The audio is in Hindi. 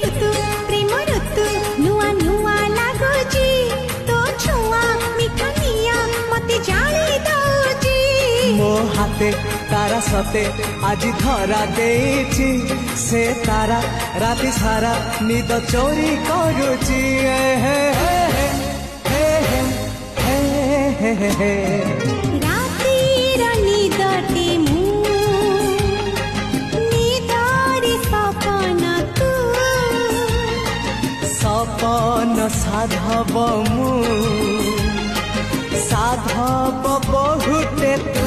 ऋतु प्रेम ऋतु नुआ नुआ लागुची तो छुआ मिठा निया मते जाली दउची मो हाथे तारा सते आज धरा देछि से तारा राति सारा निद चोरी करुची हे हे हे हे हे हे हे रातिर निदटे मु निदरे सपन तू सपन साधव मु साधव बहुते तू